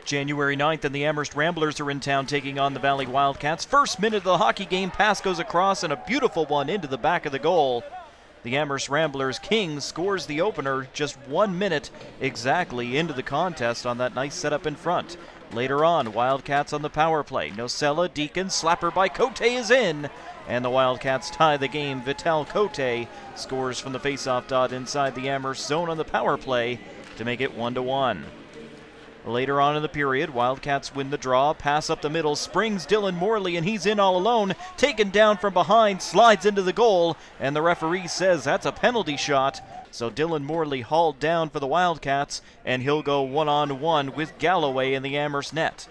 January 9th, and the Amherst Ramblers are in town taking on the Valley Wildcats. First minute of the hockey game, pass goes across, and a beautiful one into the back of the goal. The Amherst Ramblers' King scores the opener just 1 minute exactly into the contest on that nice setup in front. Later on, Wildcats on the power play. Nocella, Deacon, slapper by Cote is in, and the Wildcats tie the game. Vital Cote scores from the faceoff dot inside the Amherst zone on the power play to make it 1-1. Later on in the period, Wildcats win the draw, pass up the middle, springs Dylan Morley, and he's in all alone, taken down from behind, slides into the goal, and the referee says that's a penalty shot. So Dylan Morley hauled down for the Wildcats, and he'll go one-on-one with Galloway in the Amherst net.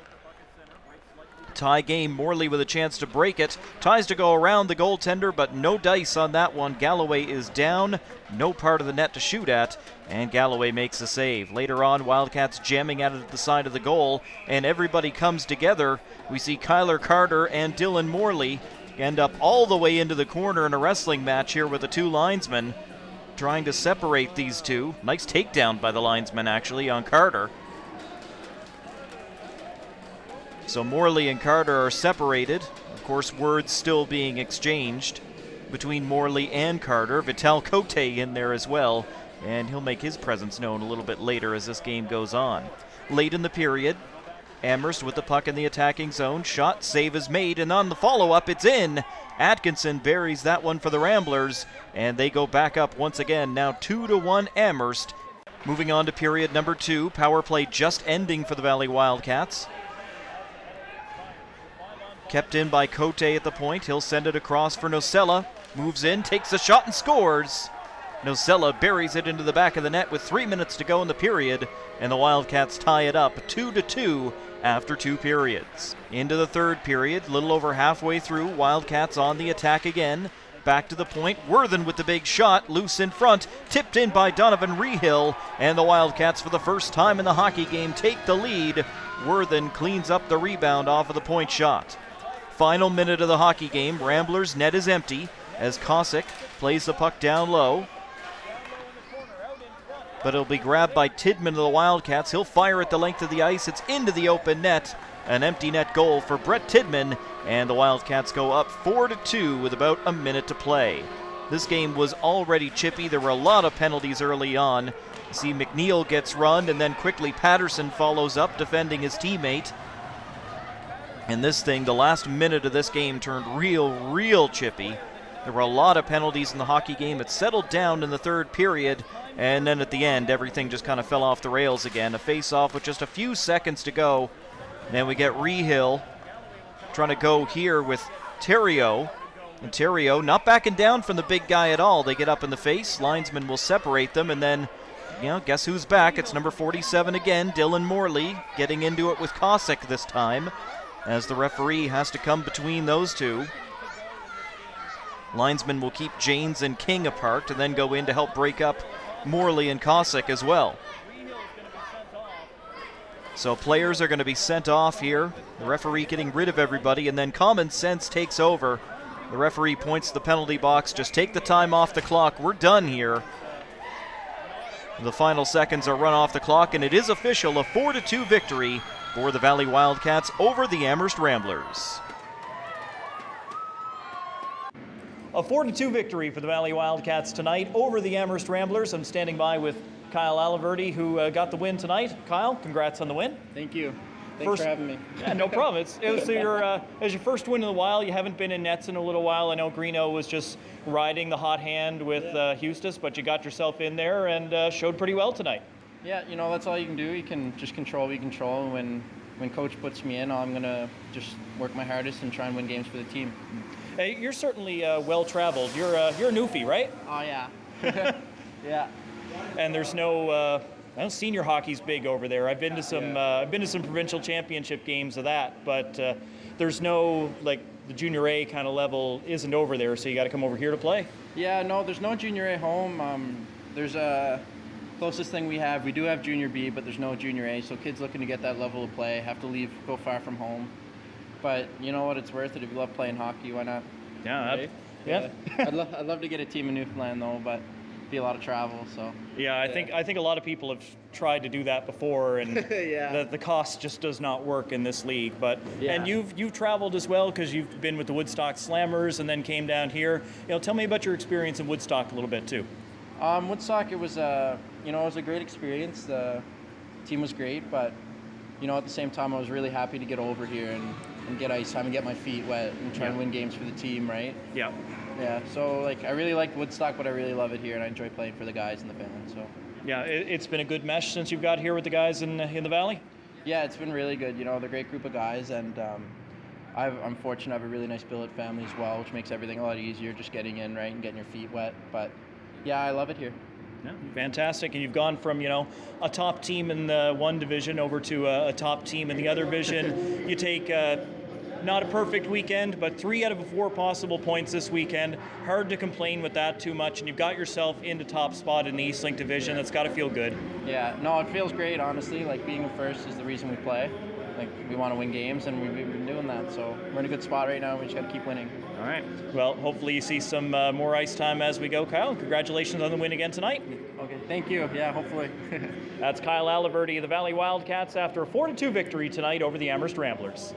Tie game, Morley with a chance to break it, tries to go around the goaltender, but no dice on that one. Galloway is down, no part of the net to shoot at, and Galloway makes a save. Later on, Wildcats jamming at it at the side of the goal, and everybody comes together. We see Kyler Carter and Dylan Morley end up all the way into the corner in a wrestling match here with the two linesmen, trying to separate these two. Nice takedown by the linesman, actually, on Carter. So Morley and Carter are separated. Of course, words still being exchanged between Morley and Carter. Vital Cote in there as well, and he'll make his presence known a little bit later as this game goes on. Late in the period, Amherst with the puck in the attacking zone. Shot, save is made, and on the follow-up, it's in. Atkinson buries that one for the Ramblers, and they go back up once again, now 2-1 Amherst. Moving on to period number 2, power play just ending for the Valley Wildcats. Kept in by Cote at the point. He'll send it across for Nocella. Moves in, takes a shot, and scores. Nocella buries it into the back of the net with 3 minutes to go in the period, and the Wildcats tie it up 2-2 after 2 periods. Into the third period, little over halfway through, Wildcats on the attack again. Back to the point, Worthen with the big shot, loose in front, tipped in by Donovan Rehill, and the Wildcats for the first time in the hockey game take the lead. Worthen cleans up the rebound off of the point shot. Final minute of the hockey game, Ramblers' net is empty as Kosick plays the puck down low. But it'll be grabbed by Tidman of the Wildcats. He'll fire at the length of the ice. It's into the open net. An empty net goal for Brett Tidman, and the Wildcats go up 4-2 with about a minute to play. This game was already chippy. There were a lot of penalties early on. You see McNeil gets run, and then quickly Patterson follows up defending his teammate. And this thing, the last minute of this game turned real chippy. There were a lot of penalties in the hockey game. It settled down in the third period, and then at the end, everything just kind of fell off the rails again. A face-off with just a few seconds to go. And then we get Rehill trying to go here with Theriault. And Theriault not backing down from the big guy at all. They get up in the face. Linesman will separate them, and then, guess who's back? It's number 47 again, Dylan Morley, getting into it with Kosick this time, as the referee has to come between those two. Linesman will keep Janes and King apart and then go in to help break up Morley and Kosick as well. So players are going to be sent off here. The referee getting rid of everybody, and then common sense takes over. The referee points to the penalty box. Just take the time off the clock. We're done here. The final seconds are run off the clock, and it is official, a 4-2 victory for the Valley Wildcats over the Amherst Ramblers. A 4-2 victory for the Valley Wildcats tonight over the Amherst Ramblers. I'm standing by with Kyle Alaverdy, who got the win tonight. Kyle, congrats on the win. Thank you. Thanks for having me. Yeah, no problem. It was your first win in a while. You haven't been in nets in a little while. I know Greeno was just riding the hot hand with Eustis, but you got yourself in there and showed pretty well tonight. Yeah, that's all you can do. You can just control what you control. When coach puts me in, I'm going to just work my hardest and try and win games for the team. Hey, you're certainly well-traveled. You're a newfie, right? Oh, yeah. Yeah. And there's no senior hockey's big over there. I've been to some provincial championship games of that, but there's no, the junior A kind of level isn't over there, so you got to come over here to play. Yeah, no, there's no junior A home. There's a closest thing we do have junior B, but there's no junior A, so kids looking to get that level of play have to go far from home. But you know what, it's worth it. If you love playing hockey, why not? Yeah. Right? Yeah. I'd love to get a team in Newfoundland though, but be a lot of travel. So yeah, I think a lot of people have tried to do that before, and Yeah. the cost just does not work in this league. But Yeah. and you've traveled as well, because you've been with the Woodstock Slammers and then came down here. Tell me about your experience in Woodstock a little bit too. Woodstock, it was a great experience. The team was great, but at the same time, I was really happy to get over here and get ice time and get my feet wet and try and win games for the team, right? Yeah. Yeah, so I really like Woodstock, but I really love it here, and I enjoy playing for the guys and the family. So Yeah, it's been a good mesh since you've got here with the guys in the Valley. yeah, it's been really good. They're a great group of guys, and I'm fortunate to have a really nice billet family as well, which makes everything a lot easier, just getting in, right, and getting your feet wet. But yeah, I love it here. Yeah, fantastic. And you've gone from, a top team in the one division over to a top team in the other division. You take not a perfect weekend, but 3 out of 4 possible points this weekend. Hard to complain with that too much, and you've got yourself into top spot in the East Link division. That's got to feel good. Yeah, no, it feels great, honestly. Being in first is the reason we play. We want to win games, and we've been doing that. So we're in a good spot right now, and we just got to keep winning. All right. Well, hopefully you see some more ice time as we go, Kyle. Congratulations on the win again tonight. Okay, thank you. Yeah, hopefully. That's Kyle Alaverdy of the Valley Wildcats after a 4-2 victory tonight over the Amherst Ramblers.